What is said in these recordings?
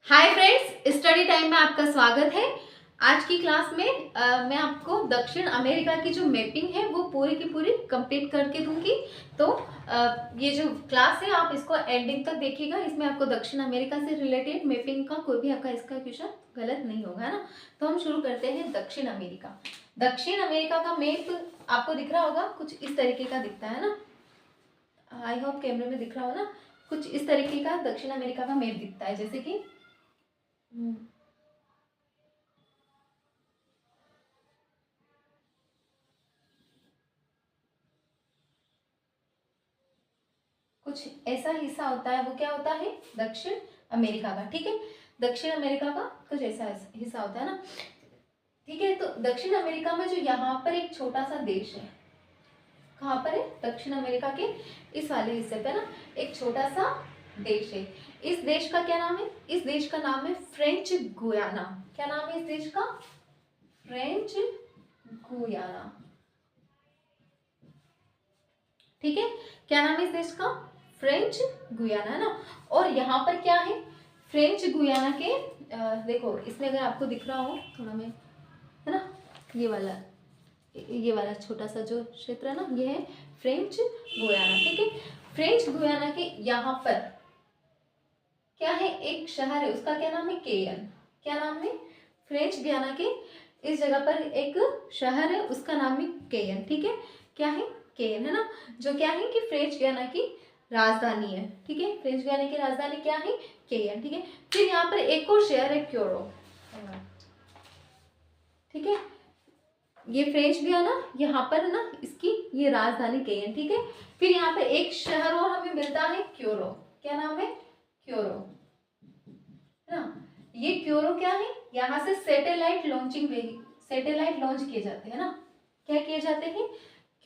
Hi friends, study time में आपका स्वागत है। आज की क्लास में मैं आपको दक्षिण अमेरिका की जो मैपिंग है वो पूरी की पूरी कंप्लीट करके दूंगी। तो ये जो क्लास है आप इसको एंडिंग तक देखिएगा। इसमें आपको दक्षिण अमेरिका से रिलेटेड मैपिंग का कोई भी आपका इसका क्वेश्चन गलत नहीं होगा, है ना। तो हम शुरू करते हैं। दक्षिण अमेरिका, दक्षिण अमेरिका का मैप आपको दिख रहा होगा, कुछ इस तरीके का दिखता है ना। आई होप कैमरे में दिख रहा हो ना। कुछ इस तरीके का दक्षिण अमेरिका का मैप दिखता है, जैसे कि कुछ ऐसा हिस्सा होता है, वो क्या होता है, दक्षिण अमेरिका का। ठीक है, दक्षिण अमेरिका का कुछ ऐसा हिस्सा होता है ना। ठीक है, तो दक्षिण अमेरिका में जो यहाँ पर एक छोटा सा देश है, कहाँ पर है, दक्षिण अमेरिका के इस वाले हिस्से पे ना एक छोटा सा देश है। इस देश का क्या नाम है? इस देश का नाम है फ्रेंच गुयाना। क्या नाम है इस देश का? French Guiana. ठीक है, क्या नाम है इस देश का? फ्रेंच गुयाना, है ना। और यहाँ पर क्या है, फ्रेंच गुयाना के देखो इसमें अगर आपको दिख रहा हो थोड़ा में, है ना, ये वाला छोटा सा जो क्षेत्र है ना, ये है फ्रेंच गुयाना। ठीक है, फ्रेंच गुयाना के यहाँ पर क्या है, एक शहर है, उसका क्या नाम है? केयन। क्या नाम है? फ्रेंच गुयाना के इस जगह पर एक शहर है, उसका नाम है केयन। ठीक है, क्या है? केयन, है ना। जो क्या है कि फ्रेंच गुयाना की राजधानी है। ठीक है, फ्रेंच गुयाना की राजधानी क्या है? केयन। ठीक है, फिर यहाँ पर एक और शहर है, क्योरो। ठीक है, ये फ्रेंच गुयाना, यहाँ पर ना इसकी ये राजधानी केयन। ठीक है, फिर यहाँ पे एक शहर और हमें मिलता है, क्योरो। क्या नाम है? क्योरो, है ना। ये क्योरो क्या है, यहाँ से सैटेलाइट लॉन्च किए जाते हैं ना। क्या किए जाते हैं?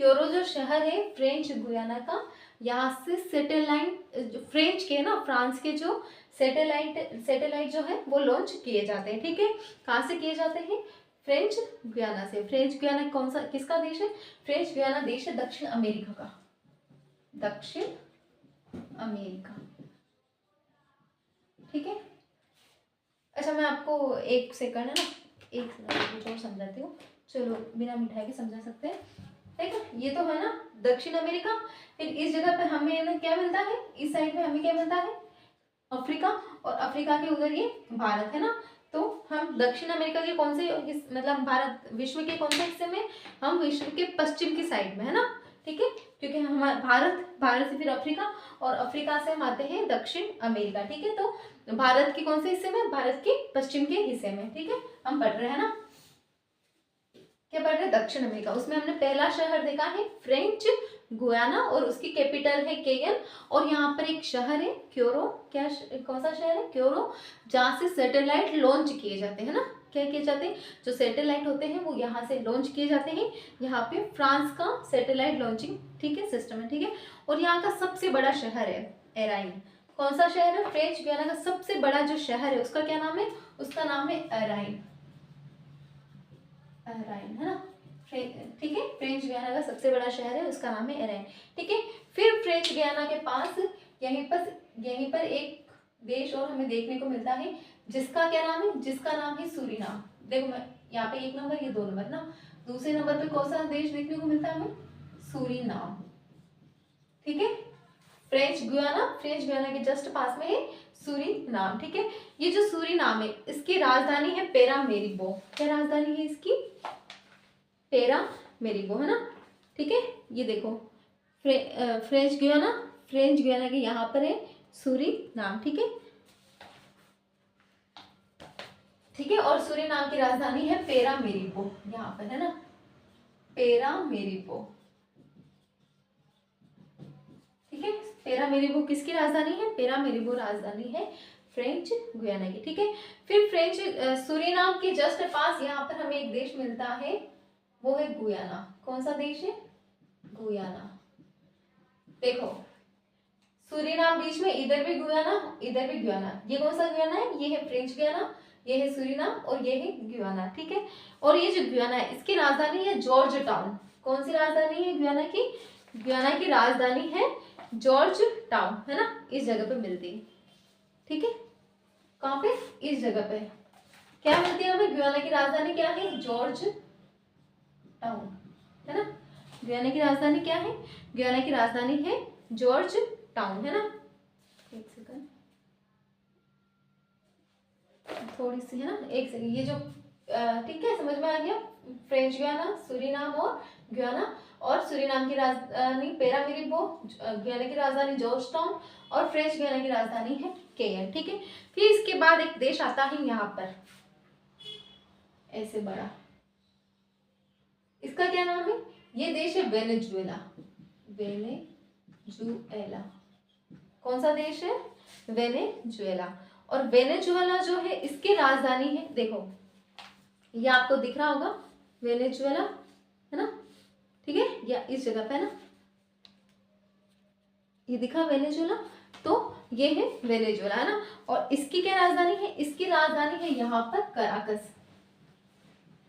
क्योरो जो शहर है फ्रेंच गुयाना का, यहाँ से सैटेलाइट, फ्रेंच के ना, फ्रांस के जो सैटेलाइट जो है वो लॉन्च किए जाते हैं। ठीक है, कहाँ से किए जाते हैं? फ्रेंच गुयाना से। फ्रेंच गुयाना कौन सा, किसका देश है? फ्रेंच गुयाना देश है दक्षिण अमेरिका का। दक्षिण अमेरिका। ठीक है, अच्छा मैं आपको एक सेकंड, है ना, एक सेकंड कुछ और समझाती हूँ। चलो बिना मिठाई के समझा सकते हैं। ठीक है, ये तो है ना दक्षिण अमेरिका। फिर इस जगह पे हमें ना क्या मिलता है, इस साइड में हमें क्या मिलता है? अफ्रीका। और अफ्रीका के उधर ये भारत, है ना। तो हम दक्षिण अमेरिका के कौन से मतलब भारत विश्व के कौन से हिस्से में? हम विश्व के पश्चिम की साइड में, है ना। ठीक है, क्योंकि हम भारत से फिर अफ्रीका, और अफ्रीका से हम आते हैं दक्षिण अमेरिका। ठीक है, तो भारत के कौन से हिस्से में? भारत के पश्चिम के हिस्से में। ठीक है, हम पढ़ रहे हैं ना, क्या पढ़ रहे हैं? दक्षिण अमेरिका। उसमें हमने पहला शहर देखा है फ्रेंच गुयाना, और उसकी कैपिटल है केयन। और यहाँ पर एक शहर है क्योरो। क्या कौन सा शहर है? क्योरो, जहाँ से सैटेलाइट लॉन्च किए जाते हैं ना। क्या किए जाते हैं? जो सैटेलाइट होते हैं वो यहाँ से लॉन्च किए जाते हैं। यहाँ पे फ्रांस का सैटेलाइट लॉन्चिंग, ठीक है, सिस्टम है। ठीक है, और यहाँ का सबसे बड़ा शहर है एराइन। कौन सा शहर है? फ्रेंच गुयाना का सबसे बड़ा जो शहर है उसका क्या नाम है? उसका नाम है एराइन। एराइन, है ना। ठीक है, फ्रेंच गुयाना का सबसे बड़ा शहर है, उसका नाम है एराइन। ठीक है, फिर फ्रेंच गुयाना के पास यहीं पर एक देश और हमें देखने को मिलता है, जिसका क्या नाम है? जिसका नाम है सूरीनाम। देखो मैं यहाँ पे 1 नंबर, ये 2 नंबर ना। दूसरे नंबर पे कौन सा देश देखने को मिलता है हमें? सूरीनाम। ठीक है, फ्रेंच गुयाना के जस्ट पास में है सूरीनाम। ठीक है, ये जो सूरीनाम है इसकी राजधानी है पेरामेरिबो। क्या राजधानी है इसकी? पेरामेरिबो, है ना। ठीक है, ये देखो फ्रेंच गुयाना के यहाँ पर है सूरीनाम। ठीक है, ठीक है, और सूरीनाम की राजधानी है पेरामेरिबो, यहाँ पर, है ना, पेरामेरिबो। ठीक है, पेरामेरिबो किसकी राजधानी है? पेरामेरिबो राजधानी है फ्रेंच गुयाना की। ठीक है, फिर सूरीनाम के जस्ट पास यहाँ पर हमें एक देश मिलता है, वो है गुयाना। कौन सा देश है? गुयाना। देखो सूरीनाम बीच में, इधर भी गुयाना, इधर भी गुयाना। ये कौन सा गुयाना है? ये है फ्रेंच गुयाना, ये है सूरीनाम, और ये है गुयाना। ठीक है, और ये जो गुयाना है इसकी राजधानी है जॉर्ज टाउन। कौन सी राजधानी है गुयाना की? गुयाना की राजधानी है जॉर्ज टाउन, है ना, इस जगह पे मिलती है। ठीक है, कहाँ पे, इस जगह पे क्या मिलती है हमें, गुयाना की राजधानी क्या है, जॉर्ज टाउन, है ना। गुयाना की राजधानी क्या है, गुयाना की राजधानी है जॉर्ज टाउन, है ना। एक सेकंड, थोड़ी सी, है ना, एक सेकंड, ये जो ठीक है, समझ में आ गया। फ्रेंच गुयाना, सूरीनाम और गुयाना, और सूरीनाम की राजधानी पेरामीरिबो, गुयाना की राजधानी जॉर्ज टाउन, और फ्रेंच गुयाना की राजधानी है केएल, ठीक है। फिर इसके बाद एक देश आता है यहाँ पर, ऐसे बड़ा, इसका क्या नाम है, ये देश है वेनेजुएला, वेनेजुएला, कौन सा देश है, वेनेजुएला। और वेनेजुएला जो है इसकी राजधानी है, देखो ये आपको दिख रहा होगा वेनेजुएला, है ना, ठीक है, या इस जगह पे, है ना, ये दिखा वेनेजुएला, तो ये है वेनेजुएला, है ना। और इसकी क्या राजधानी है, इसकी राजधानी है यहाँ पर कराकस।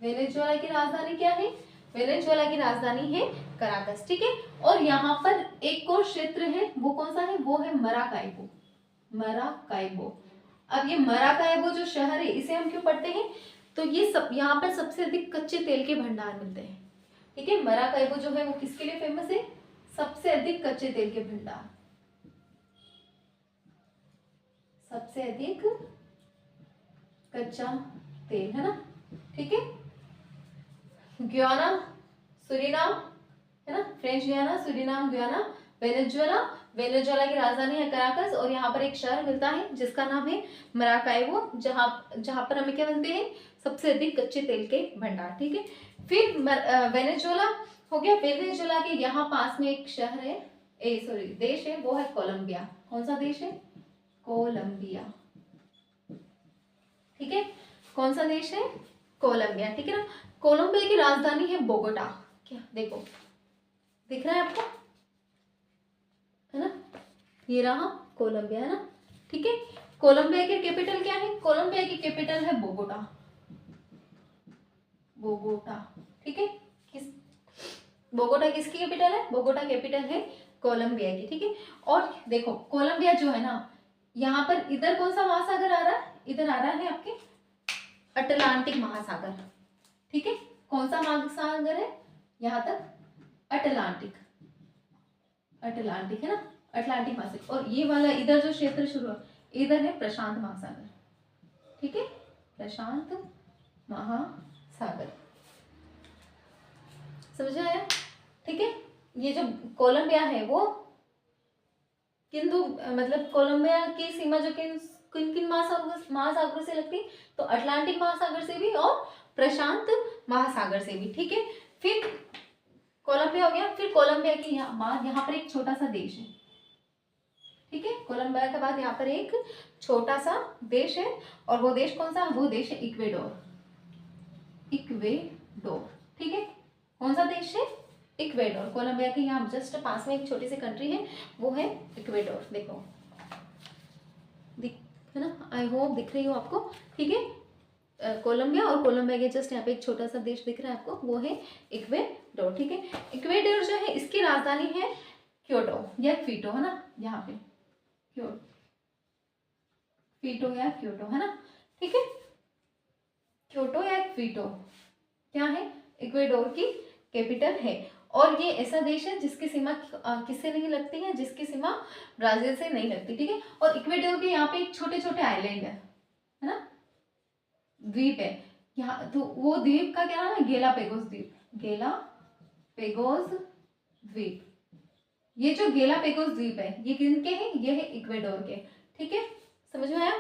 वेनेजुएला की राजधानी क्या है, वेनेजुएला की राजधानी है कराकस, ठीक है। और यहाँ पर एक और क्षेत्र है, वो कौन सा है, वो है मराकाइबो, मराकाइबो। अब ये मराकाइबो जो शहर है, इसे हम क्यों पढ़ते हैं, तो ये सब यहाँ पर सबसे अधिक कच्चे तेल के भंडार मिलते हैं, ठीक है। मराकाइबो जो है वो किसके लिए फेमस है, सबसे अधिक कच्चे तेल के भंडार, सबसे अधिक कच्चा तेल, है ना, ठीक है। गुयाना, सूरीनाम, है ना, French Guiana, Suriname, Guyana, Venezuela, Venezuela की राजधानी है कराकस, और यहाँ पर एक शहर मिलता है जिसका नाम है मराकाइबो, जहाँ पर हमें क्या मिलते हैं, सबसे अधिक कच्चे तेल के भंडार, ठीक है। फिर वेनेजुएला हो गया, वेनेजुएला के यहाँ पास में एक शहर है, सॉरी देश है, वो है कोलंबिया। कौन सा देश है, कोलंबिया, ठीक है, कौन सा देश है, कोलंबिया, ठीक है ना। कोलंबिया की राजधानी है बोगोटा, क्या देखो दिख रहा है आपको, है ना, ये रहा कोलंबिया, है ना, ठीक है। कोलंबिया की कैपिटल क्या है, कोलंबिया की कैपिटल है बोगोटा, बोगोटा, ठीक है। किस, बोगोटा किसकी कैपिटल है, बोगोटा कैपिटल है कोलंबिया की, ठीक है। और देखो कोलंबिया जो है ना, यहाँ पर इधर कौन सा महासागर आ रहा है, इधर आ रहा है आपके अटलांटिक महासागर, ठीक है। कौन सा महासागर है यहाँ तक, अटलांटिक, अटलांटिक, है ना, अटलांटिक महासागर। और ये वाला इधर जो क्षेत्र शुरू है, इधर है प्रशांत महासागर, ठीक है, प्रशांत महासागर, समझ आया, ठीक है। ये जो कोलंबिया है वो किंतु मतलब कोलंबिया की सीमा जो किन किन महासागरों से लगती है, तो अटलांटिक महासागर से भी और प्रशांत महासागर से भी, ठीक है। फिर कोलंबिया हो गया, फिर कोलंबिया के यहाँ पर एक छोटा सा देश है, ठीक है। कोलंबिया के बाद यहाँ पर एक छोटा सा देश है, और वो देश कौन सा, वो देश है इक्वेडोर, इक्वेडोर, ठीक है। कौन सा देश है, इक्वेडोर। कोलंबिया के यहाँ जस्ट पास में एक छोटी सी कंट्री है, वो है इक्वेडोर, देखो दिख, है ना, आई होप दिख रही हो आपको, ठीक है। कोलंबिया, और कोलंबिया के जस्ट यहाँ पे एक छोटा सा देश दिख रहा है आपको, वो है इक्वेडोर, ठीक है। इक्वेडोर जो है इसकी राजधानी है क्योटो या क्विटो, है ना, यहाँ पे क्विटो या क्योटो, है ना, ठीक है। क्योटो या क्विटो क्या है, इक्वेडोर की कैपिटल है। और ये ऐसा देश है जिसकी सीमा किससे नहीं लगती है, जिसकी सीमा ब्राजील से नहीं लगती, ठीक है। और इक्वेडोर के यहाँ पे एक छोटे छोटे आइलैंड है ना, द्वीप है यहाँ, तो वो द्वीप का क्या नाम है, गेलापेगोस द्वीप, गेलापेगोस द्वीप। ये जो गेलापेगोस द्वीप है ये किनके हैं, ये है इक्वेडोर के, ठीक है, समझ में आया।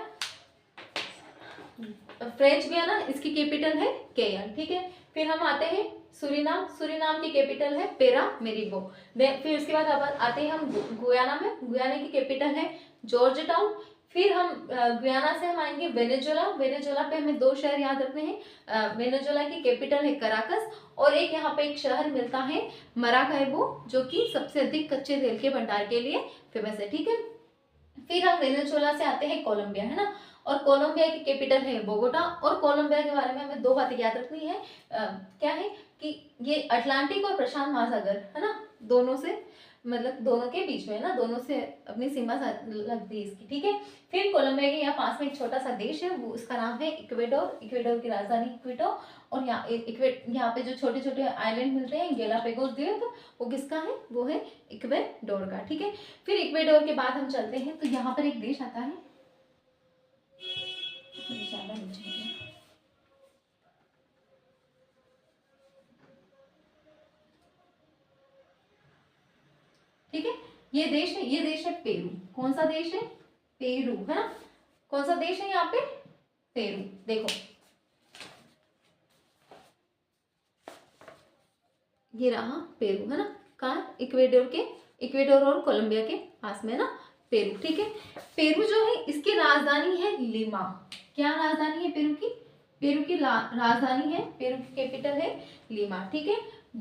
फ्रेंच गुयाना, इसकी कैपिटल है केएल, ठीक है। फिर हम आते हैं सूरीनाम, सूरीनाम की कैपिटल है पेरामीरिबो। फिर उसके बाद आते हैं हम गुयाना में, गुयाना की कैपिटल है जॉर्ज टाउन। फिर हम गुयाना से हम आएंगे वेनेजुएला, वेनेजुएला पे हमें दो शहर याद रखने हैं, वेनेजुएला की कैपिटल है कराकस, और एक यहाँ पे एक शहर मिलता है मराकाइबो, जो कि सबसे अधिक कच्चे तेल के भंडार के लिए फेमस है, ठीक है। फिर हम वेनेजुएला से आते हैं कोलंबिया, है ना, और कोलंबिया की कैपिटल है बोगोटा। और कोलंबिया के बारे में हमें दो बातें याद रखनी है, क्या है कि ये अटलांटिक और प्रशांत महासागर, है ना, दोनों से मतलब दोनों के बीच में है ना, दोनों से अपनी सीमा लगती है इसकी, ठीक है। फिर कोलंबिया के यहाँ पास में एक छोटा सा देश है, वो उसका नाम है इक्वेडोर। इक्वेडोर की राजधानी क्विटो। और यहाँ पे जो छोटे छोटे आइलैंड मिलते हैं गैलापागोस द्वीप, वो किसका है, वो है इक्वेडोर का, ठीक है। फिर इक्वेडोर के बाद हम चलते हैं तो यहाँ पर एक देश आता है, ज्यादा नीचे है, ठीक है। ये देश है, ये देश है पेरू। कौन सा देश है, पेरू, है ना। कौन सा देश है यहाँ पे, पेरू। देखो ये रहा पेरू, है ना। कहाँ, इक्वेडोर के, इक्वेडोर और कोलंबिया के पास में ना पेरू, ठीक है। पेरू जो है इसकी राजधानी है लीमा। क्या राजधानी है पेरू की, पेरू की राजधानी है, पेरू की कैपिटल है लीमा, ठीक है।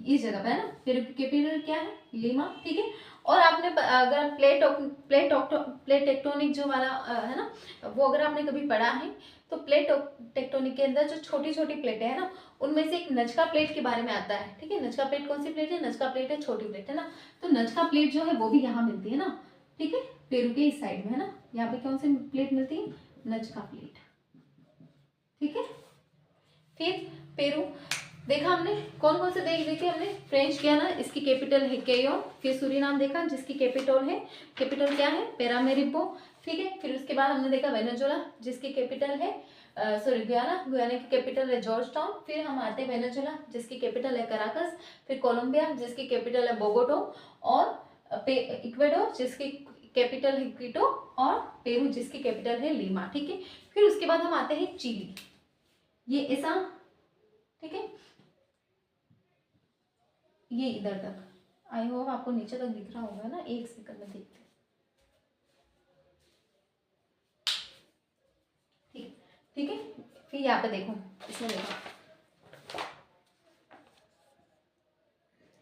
इस जगह पे है ना, पेरू की कैपिटल क्या है, लीमा, ठीक है। और आपने अगर प्लेट टेक्टोनिक जो वाला है ना, वो अगर आपने कभी पढ़ा है तो प्लेट टेक्टोनिक के अंदर जो छोटी छोटी प्लेटें है ना, उनमें से एक नजका प्लेट के बारे में आता है, ठीक है। नजका प्लेट कौन सी प्लेट है, नजका प्लेट है छोटी प्लेट, है ना। तो नजका प्लेट जो है वो भी यहाँ मिलती है ना, ठीक है, पेरू के इस साइड में, है ना। यहाँ पे कौन सी प्लेट मिलती है, नजका प्लेट, ठीक है। फिर पेरू देखा हमने, कौन कौन से देश देखे हमने, फ्रेंच गयाना, इसकी कैपिटल है केयो। फिर सूरीनाम देखा, जिसकी कैपिटल क्या है, पेरामेरिबो, ठीक है। फिर उसके बाद हमने देखा वेनेजुएला, जिसकी कैपिटल है गुयाना की कैपिटल है जॉर्ज टाउन। फिर हम आते हैं वेनेजुएला, जिसकी कैपिटल है कराकस। फिर कोलंबिया, जिसकी कैपिटल है बोगोटो। और इक्वेडोर, जिसकी कैपिटल है क्विटो। और पेरू, जिसकी कैपिटल है लीमा, ठीक है। फिर उसके बाद हम आते हैं चिली, ये ऐसा, ठीक है, ये इधर तक। आई होप आपको नीचे तक दिख रहा होगा ना, एक सेकंड में देखते हैं, ठीक, ठीक है। फिर यहाँ पे देखो, इसमें देखो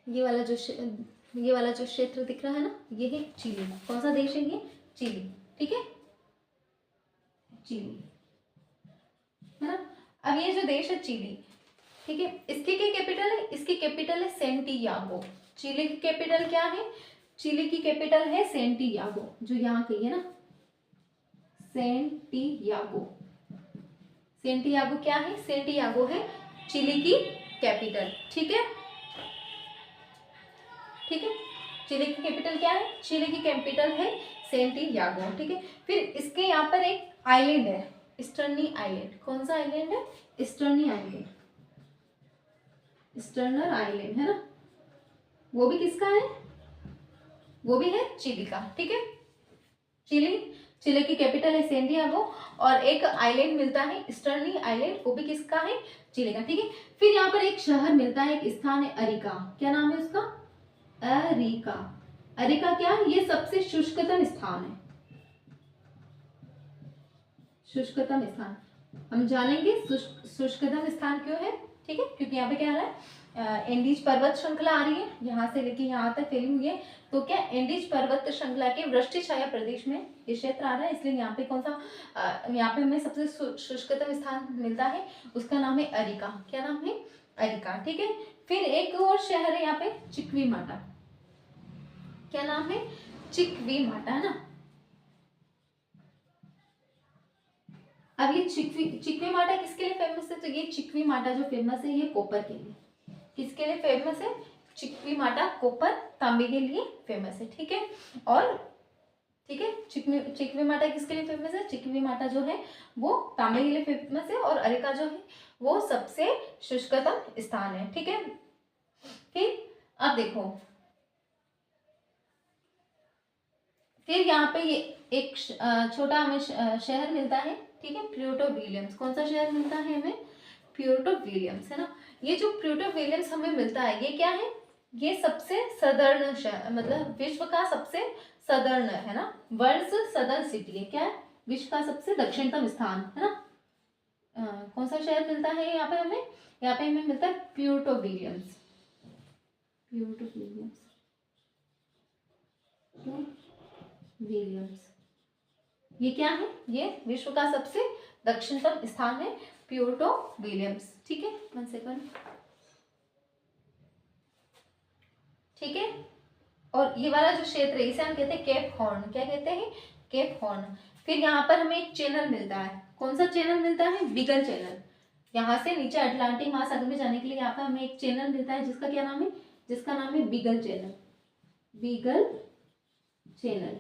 ये वाला जो क्षेत्र दिख रहा है ना, ये है चिली। कौन सा देश है ये, चिली, ठीक है, चिली, है ना। अब ये जो देश है चिली, ठीक है, इसकी क्या कैपिटल है, इसकी कैपिटल है सेंटियागो। चिली की कैपिटल क्या है, चिली की कैपिटल है सेंटियागो, जो यहाँ की है ना, सेंटियागो। सेंटियागो क्या है, सेंटियागो है चिली की कैपिटल, ठीक है, ठीक है। चिली की कैपिटल क्या है, चिली की कैपिटल है सेंटियागो, ठीक है। फिर इसके यहाँ पर एक आइलैंड है, ईस्टर्नी आइलैंड। कौन सा आइलैंड है, ईस्टर्नी आइलैंड, ईस्टर्नर आइलैंड, है ना। वो भी किसका है, वो भी है चिली का, ठीक है। चिली की कैपिटल है सेंटियागो। और एक आइलैंड मिलता है ईस्टर्नी आइलैंड, वो भी किसका है, चिली का, ठीक है। फिर यहाँ पर एक शहर मिलता है, एक स्थान है अरिका। क्या नाम है उसका, अरिका। अरिका क्या है, ये सबसे शुष्कतम स्थान है, शुष्कतम स्थान। हम जानेंगे शुष्कतम स्थान क्यों है, ठीक है, क्योंकि यहाँ पे क्या आ रहा है, एंडीज पर्वत श्रृंखला आ रही है, यहाँ से लेके यहाँ तक फैली हुई है। तो क्या एंडीज पर्वत श्रृंखला के वृष्टि छाया प्रदेश में ये क्षेत्र आ रहा है, इसलिए यहाँ पे कौन सा, यहाँ पे हमें सबसे शुष्कतम स्थान मिलता है, उसका नाम है अरिका। क्या नाम है, अरिका, ठीक है। फिर एक और शहर है यहाँ पे, चिक्वीमाटा। क्या नाम है, चिक्वीमाटा, है ना। अब ये चिक्वीमाटा किसके लिए फेमस है, तो ये चिक्वीमाटा जो फेमस है, ये कॉपर के लिए। किसके लिए फेमस है, चिक्वीमाटा कॉपर, तांबे के लिए फेमस है, ठीक है। और ठीक है, चिक्वीमाटा किसके लिए फेमस है, चिक्वीमाटा जो है वो तांबे के लिए फेमस है। और अरिका जो है वो सबसे शुष्कतम स्थान है, ठीक है। फिर अब देखो, फिर यहाँ पे ये एक छोटा हमें शहर मिलता है, ठीक है, प्यूर्टो विलियम्स। कौन सा शहर मिलता है हमें, प्यूर्टो विलियम्स, है ना। ये जो प्यूर्टो विलियम्स हमें मिलता है, ये क्या है, ये सबसे सदर्न शहर, मतलब विश्व का सबसे सदर्न, है ना, वर्ल्ड सदर्न सिटी है। क्या है, विश्व का सबसे दक्षिणतम स्थान, है ना। कौन सा शहर मिलता है यहाँ पे हमें, यहाँ पे हमें मिलता है Puerto Williams, Puerto Williams, Williams. ये क्या है, ये विश्व का सबसे दक्षिणतम स्थान है, प्यूर्टो विलियम्स, ठीक है। 1 सेकंड, ठीक है। और ये वाला जो क्षेत्र है इसे हम कहते हैं केप हॉर्न। क्या कहते हैं? Cape Horn. फिर यहाँ पर हमें एक चैनल मिलता है। कौन सा चैनल मिलता है? Beagle channel. यहाँ से नीचे अटलांटिक महासागर में जाने के लिए यहाँ पर हमें एक चैनल मिलता है जिसका क्या नाम है? जिसका नाम है बीगल चैनल। बीगल चैनल,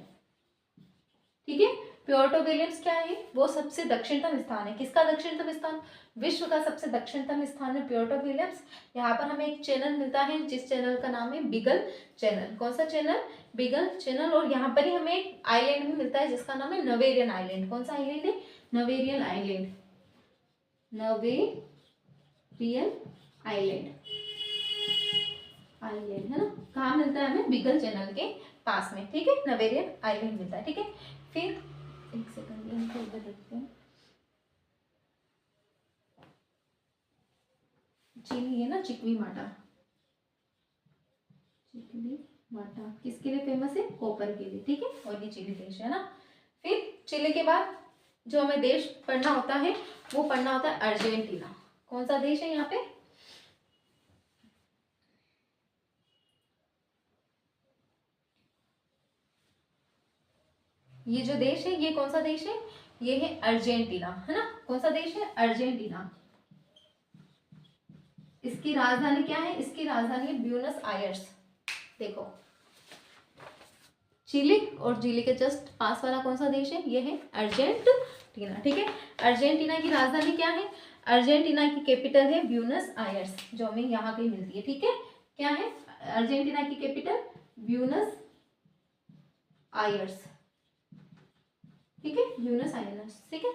ठीक है। प्योर्टो विलियम्स क्या है? वो सबसे दक्षिणतम स्थान है। किसका दक्षिणतम स्थान? विश्व का सबसे दक्षिणतम स्थान है प्योर्टो विलियम्स। यहाँ पर हमें एक चैनल मिलता है जिस चैनल का नाम है बीगल चैनल। कौन सा चैनल? Beagle channel. और यहाँ पर ही हमें एक आइलैंड भी मिलता है जिसका नाम है नवेरियन आइलैंड। कौन सा आइलैंड है? नवेरियन आइलैंड। नवेरियन आइलैंड, आइलैंड है ना। कहाँ मिलता है हमें? बीगल चैनल के पास में, ठीक है। नवेरियन आइलैंड मिलता है, ठीक है। फिर एक सेकंड इनको इधर रखते हैं। चिली है ना, चिकवी माटा। चिकवी माटा किसके लिए फेमस है? कॉपर के लिए, ठीक है। और ये चिली देश है ना। फिर चिली के बाद जो हमें देश पढ़ना होता है वो पढ़ना होता है अर्जेंटीना। कौन सा देश है यहाँ पे? ये जो देश है ये कौन सा देश है? ये है अर्जेंटीना, है ना। कौन सा देश है? अर्जेंटीना। इसकी राजधानी क्या है? इसकी राजधानी है ब्यूनस आयर्स। देखो, चिली और चिली के जस्ट पास वाला कौन सा देश है? ये है अर्जेंटीना, ठीक है। अर्जेंटीना की राजधानी क्या है? अर्जेंटीना की कैपिटल है ब्यूनस आयर्स, जो हमें यहाँ कहीं मिलती है, ठीक है। क्या है अर्जेंटीना की कैपिटल? ब्यूनस आयर्स, ठीक है। ब्यूनस आयर्स, ठीक है।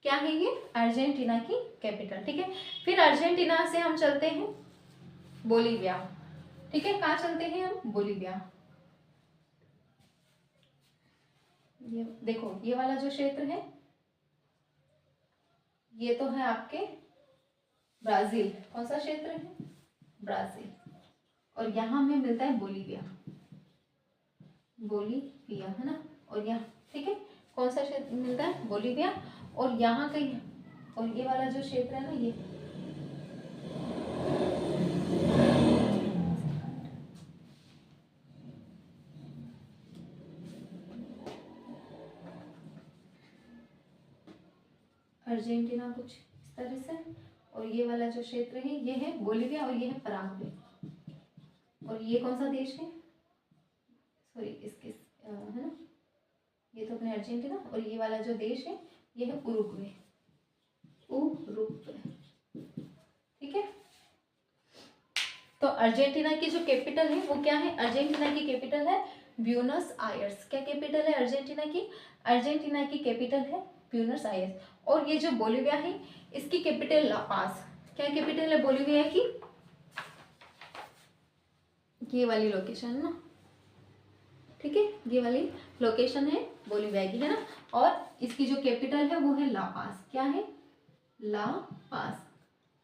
क्या है ये? अर्जेंटीना की कैपिटल, ठीक है। फिर अर्जेंटीना से हम चलते हैं बोलीविया, ठीक है। कहाँ चलते हैं हम? बोलीविया। ये देखो, ये वाला जो क्षेत्र है ये तो है आपके ब्राजील। कौन सा क्षेत्र है? ब्राजील। और यहाँ हमें मिलता है बोलीविया, बोलीविया, है ना। और यहाँ, ठीक है, कौन सा क्षेत्र मिलता है? बोलीविया। और यहाँ कहीं, और ये वाला जो क्षेत्र है ना, ये अर्जेंटीना कुछ इस तरह से। और ये वाला जो क्षेत्र है ये है बोलीविया और ये है पराग्वे। और ये कौन सा देश है? सॉरी, इसके है ना, ये तो अपने अर्जेंटीना। और ये वाला जो देश है ये है उरुग्वे। उरुग्वे, ठीक है। तो अर्जेंटीना की जो कैपिटल है वो क्या है? अर्जेंटीना की कैपिटल है ब्यूनस आयर्स। क्या कैपिटल है अर्जेंटीना की? अर्जेंटीना की कैपिटल है ब्यूनस आयर्स। और ये जो बोलीविया है इसकी कैपिटल लापास। क्या कैपिटल है बोलीविया की? ये वाली लोकेशन है ना, ठीक है। ये वाली लोकेशन है बोलीविया की, है ना। और इसकी जो कैपिटल है वो है लापास। क्या है? लापास।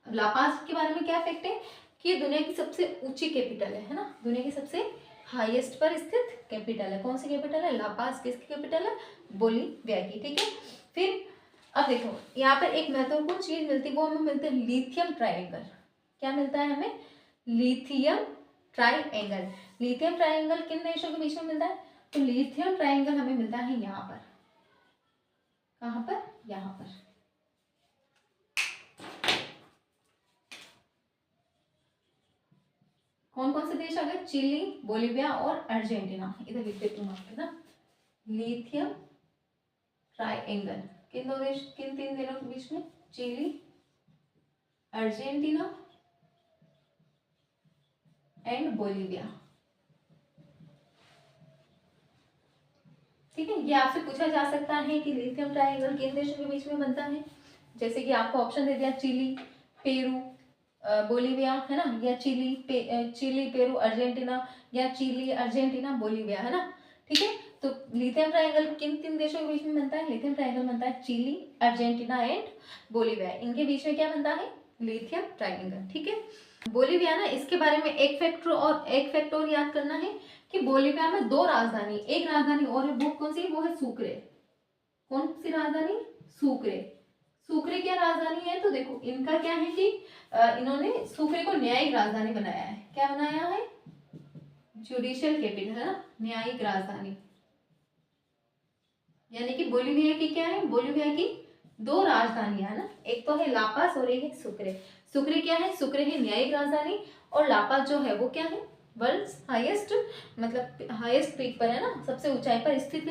लापास के बारे में क्या फैक्ट है कि ये दुनिया की सबसे ऊंची कैपिटल है ना। दुनिया की सबसे हाईएस्ट पर स्थित कैपिटल है। कौन सी कैपिटल है? लापास। किसकी कैपिटल है? बोलीविया की, ठीक है। फिर अब देखो, यहाँ पर एक महत्वपूर्ण चीज मिलती है, वो हमें मिलती है लिथियम ट्राइंगल। क्या मिलता है हमें? Lithium triangle. लिथियम ट्राइंगल किन देशों के बीच में मिलता है? तो लिथियम ट्राइंगल हमें मिलता है यहाँ पर। कहाँ पर? यहाँ पर। कौन कौन से देश आ गए? चिली, बोलीविया और अर्जेंटीना। इधर लिख देती हूँ आपके ना, लिथियम ट्राइंगल किन दो देश, किन तीन देशों के बीच में? चिली, अर्जेंटीना एंड बोलीविया, ठीक है। ये आपसे पूछा जा सकता है कि लिथियम ट्राइंगल किन देशों के बीच में बनता है। जैसे कि आपको ऑप्शन दे दिया, चिली, पेरू, बोलीविया, है ना, या चिली, पेरू, अर्जेंटीना, या चिली, अर्जेंटीना, बोलीविया, है ना, ठीक है। तो लिथियम ट्राइंगल किन तीन देशों के बीच में बनता है? लिथियम ट्राइंगल बनता है चिली, अर्जेंटीना एंड बोलीविया। इनके बीच में क्या बनता है? लिथियम ट्राइंगल, ठीक है। बोलीविया ना, इसके बारे में एक फैक्ट और याद करना है कि बोलीविया में दो राजधानी, एक राजधानी और है, वो कौन सी? वो है सुक्रे। कौन सी राजधानी? सुक्रे। सुक्रे क्या राजधानी है? तो देखो, इनका क्या है कि इन्होंने सुक्रे को न्यायिक राजधानी बनाया है। क्या बनाया है? जुडिशियल कैपिटल है ना, न्यायिक राजधानी। यानी कि बोलीविया की क्या है, बोलीविया की दो राजधानियां है ना, एक तो है लापास और एक है सुक्रे। सुक्रे क्या है, सुक्रे है न्यायिक राजधानी, और लापास जो है वो क्या है, वर्ल्ड हाईएस्ट, मतलब हाईएस्ट पीक पर है ना, सबसे ऊंचाई पर स्थित।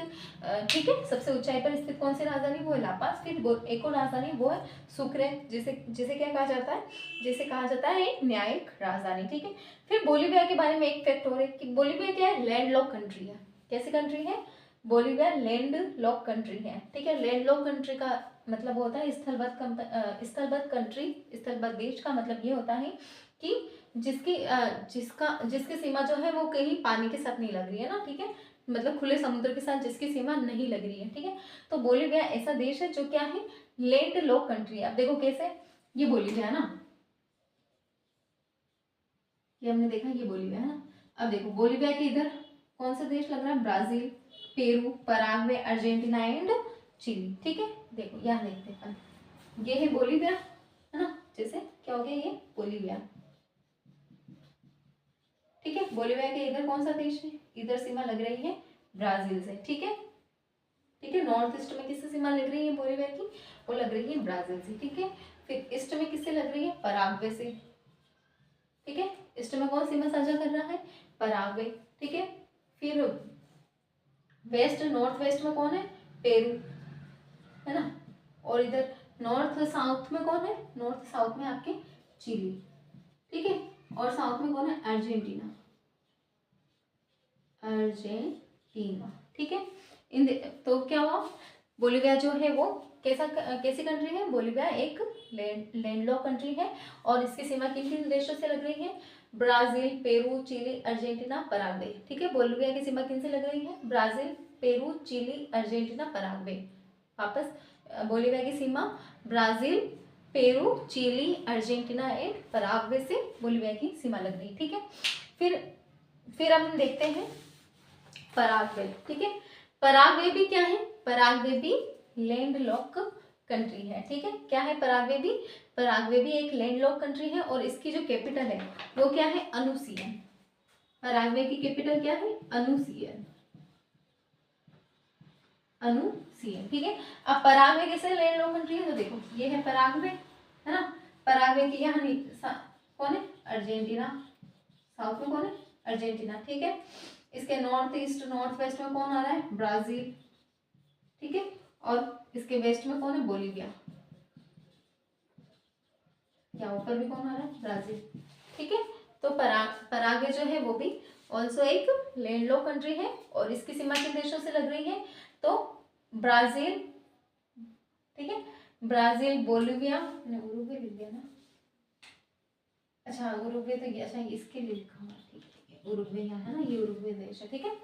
ठीक है, सबसे ऊंचाई पर स्थित कौन सी राजधानी, वो है लापास। फिर एक और राजधानी वो है सुक्रे, जिसे जिसे क्या कहा जाता है, जिसे कहा जाता है एक न्यायिक राजधानी। ठीक है, फिर बोलीविया के बारे में एक फैक्ट और है कि बोलीविया क्या है, लैंड लॉक कंट्री है। कैसी कंट्री है, बोलीविया लैंड लॉक कंट्री है। ठीक है, लैंड लॉक कंट्री का मतलब होता है स्थलबद्ध कंट्री, स्थलबद्ध देश का मतलब ये होता है कि जिसकी सीमा जो है वो कहीं पानी के साथ नहीं लग रही है ना। ठीक है, मतलब खुले समुद्र के साथ जिसकी सीमा नहीं लग रही है। ठीक है, तो बोलीविया ऐसा देश है जो क्या है, लैंड लॉक कंट्री है। अब देखो कैसे, ये बोलीविया ना, ये हमने देखा ये बोलीविया है ना। अब देखो बोलीविया के इधर कौन सा देश लग रहा है, Brazil, Peru, Paraguay, Argentina and Chile. ठीक है, देखो यहाँ देखते हैं, ये है बोलीविया है ना, जैसे क्या हो गया ये बोलीविया। ठीक है, बोलीविया के इधर कौन सा देश है, इधर सीमा लग रही है ब्राजील से। ठीक है, ठीक है, नॉर्थ ईस्ट में किससे सीमा लग रही है बोलीविया की, वो लग रही है ब्राजील से। ठीक है, फिर ईस्ट में किससे लग रही है, पराग्वे से। ठीक है, ईस्ट में कौन सीमा साझा कर रहा है, पराग्वे। ठीक है, फिर वेस्ट नॉर्थ वेस्ट में कौन है, पेरू है ना, और इधर नॉर्थ साउथ में कौन है, नॉर्थ साउथ में आपके चिली। ठीक है, और साउथ में कौन है, अर्जेंटीना, अर्जेंटीना। ठीक है, तो क्या हुआ, बोलीविया जो है वो कैसी कंट्री है, बोलीविया एक लैंडलॉक कंट्री है, और इसकी सीमा किन किन देशों से लग रही है, Brazil, Peru, Chile, Argentina, Paraguay. ठीक है, बोलीविया की सीमा किन से लग रही है, Brazil, Peru, Chile, Argentina, Paraguay. वापस, बोलीविया की सीमा Brazil, Peru, Chile, Argentina and Paraguay से बोलीविया की सीमा लग रही। ठीक है, फिर हम देखते हैं पराग्वे। ठीक है, पराग्वे भी क्या है, पराग्वे भी लैंड लॉक कंट्री है। ठीक है, क्या है पराग्वे भी, पराग्वे भी एक लैंड लॉक कंट्री है, और इसकी जो कैपिटल है वो क्या है, अनुसियन। पराग्वे की कैपिटल क्या है, अनुसियन, अनुसियन। ठीक है, अब पराग्वे कैसे लैंड लॉक कंट्री है, तो देखो ये है पराग्वे है ना, पराग्वे की यहाँ कौन है, अर्जेंटीना, साउथ में कौन है, अर्जेंटीना। ठीक है, इसके नॉर्थ ईस्ट नॉर्थ वेस्ट में कौन आ रहा है, ब्राजील। ठीक है, और इसके वेस्ट में कौन है, बोलीविया, या ऊपर भी कौन आ रहा है, ब्राजील। ठीक है, तो पराग्वे जो है वो भी ऑल्सो एक लैंडलॉक कंट्री है, और इसकी सीमा किन देशों से लग रही है, तो ब्राजील। ठीक है, ब्राजील, बोलीविया, मैंने उरुग्वे लिख दिया ना, अच्छा उरुग्वे तो ये, अच्छा इसके लिए लिखा हुआ, ठीक है, उरुग्वे यहाँ है ना, ये उरुग्वे देश है। ठीक है,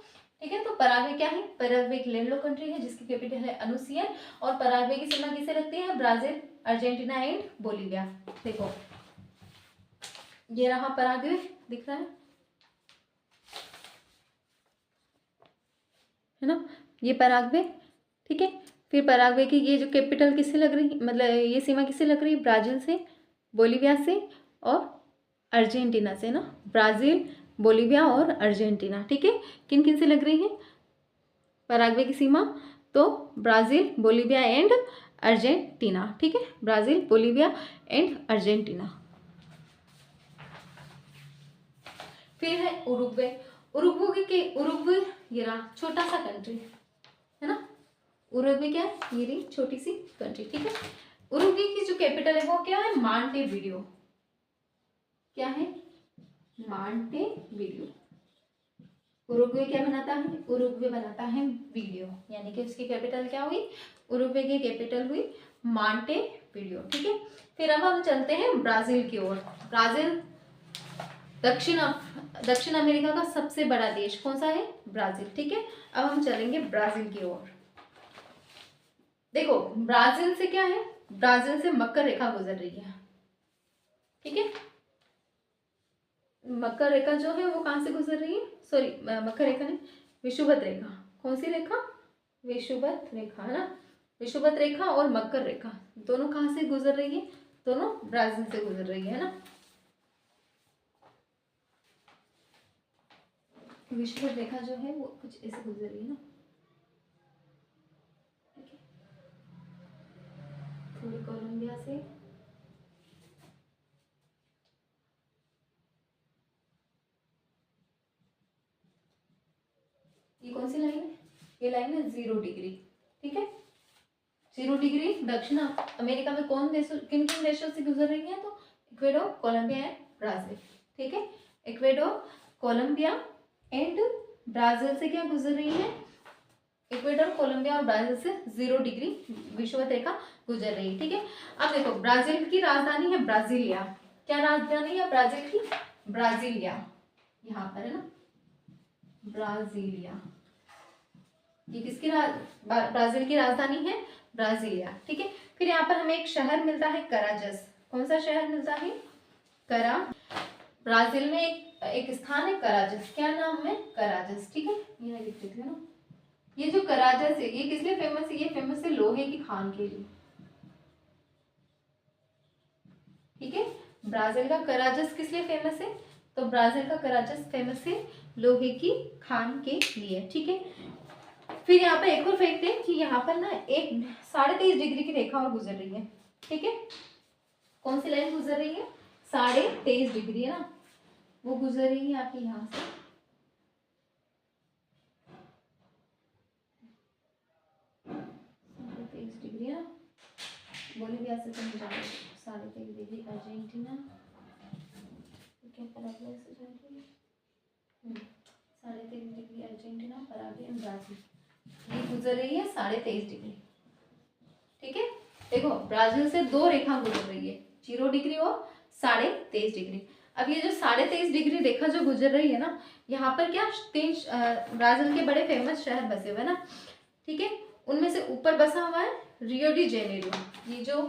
ठीक है, तो पराग्वे क्या है, पराग्वे एक लैंडलॉक कंट्री है जिसकी कैपिटल है अनुसियन, और पराग्वे की सीमा किससे लगती है, ब्राजील, अर्जेंटीना एंड बोलीविया। देखो ये रहा पराग्वे, दिख रहा है ना, ये पराग्वे। ठीक है, फिर पराग्वे की ये जो कैपिटल किससे लग रही, मतलब ये सीमा किससे लग रही है, ब्राजील से, बोलीविया से और अर्जेंटीना से ना, ब्राजील, बोलीविया और अर्जेंटीना। ठीक है, किन किन से लग रही है पराग्वे की सीमा, तो ब्राजील, बोलीविया एंड अर्जेंटीना। ठीक है, ब्राजील, बोलीविया एंड अर्जेंटीना। फिर है उरुग्वे। उरुग्वे ये रहा छोटा सा कंट्री है ना, उरुग्वे क्या है, ये रही छोटी सी कंट्री। ठीक है, उरुग्वे की जो कैपिटल है वो क्या है, मॉन्टेविडियो। क्या है, मॉन्टेविडियो। उरुग्वे क्या बनाता है, उरुग्वे बनाता है वीडियो, यानी कि उसकी कैपिटल क्या हुई, उरुग्वे की कैपिटल हुई मॉन्टेविडियो। ठीक है, फिर अब हम चलते हैं ब्राजील की ओर। ब्राजील दक्षिण अमेरिका का सबसे बड़ा देश कौन सा है, ब्राजील। ठीक है, अब हम चलेंगे ब्राजील की ओर। देखो ब्राजील से क्या है, ब्राजील से मकर रेखा गुजर रही है। ठीक है, मकर रेखा जो है वो कहाँ से गुजर रही है, सॉरी मकर रेखा नहीं, विषुवत रेखा। कौन सी रेखा, विषुवत रेखा है ना, विषुवत रेखा और मकर रेखा दोनों कहाँ से गुजर रही है, दोनों ब्राजील से गुजर रही है ना। विषुवत रेखा जो है वो कुछ ऐसे गुजर रही है ना, ठीक है, थोड़ी कोलंबिया से ये कौन सी लाइन है, ये लाइन है 0 डिग्री, ठीक है, 0 डिग्री दक्षिण अमेरिका में कौन देशों, किन किन देशों से गुजर रही है, तो इक्वेडोर, कोलंबिया एंड ब्राजील, ठीक है, इक्वेडोर, कोलंबिया एंड ब्राजील से क्या गुजर रही है, इक्वेडोर, कोलंबिया और ब्राजील से 0 डिग्री विषुवत रेखा गुजर रही है, ठीक है। अब देखो ब्राजील की राजधानी है ब्राजीलिया, क्या राजधानी है ब्राजील की, ब्राजीलिया, यहाँ पर है ना ब्राजीलिया, ये किसकी ब्राजील की राजधानी है ब्राजीलिया, ठीक है। फिर यहाँ पर हमें एक शहर मिलता है कराजस, कौन सा शहर मिलता है, करा, ब्राजील में एक स्थान है कराजस, क्या नाम है कराजस, ठीक है, ये लिख देती हूँ ना। ये जो कराजस है ये किस लिए फेमस है, ये फेमस है लोहे की खान के लिए, ठीक है। ब्राजील का कराजस किस लिए फेमस है, तो ब्राजील का कराजस फेमस है लोहे की खान के लिए, ठीक है। फिर यहाँ पर एक और फैक्ट है कि यहाँ पर ना एक 23.5 डिग्री की रेखा और गुजर रही है, ठीक है, कौन सी लाइन गुजर रही है, 23.5 डिग्री है ना, वो गुजर रही है आपके यहाँ से, 23.5 डिग्री है ना, बोलिविया से तुम जाओ 23.5 डिग्री अर्जेंटीना, क्या पराग्वे से जाएगी, 23.5 degree Argentina, Paraguay and Brazil, ये गुजर रही है 23.5 डिग्री, ठीक है। देखो ब्राजील से 2 रेखा गुजर रही है, 0 डिग्री और 23.5 डिग्री। अब ये जो 23.5 डिग्री रेखा जो गुजर रही है ना, यहाँ पर क्या 3 ब्राजील के बड़े फेमस शहर बसे हुए ना, ठीक है, उनमें से ऊपर बसा हुआ है रियो डी जेनेरियो, ये जो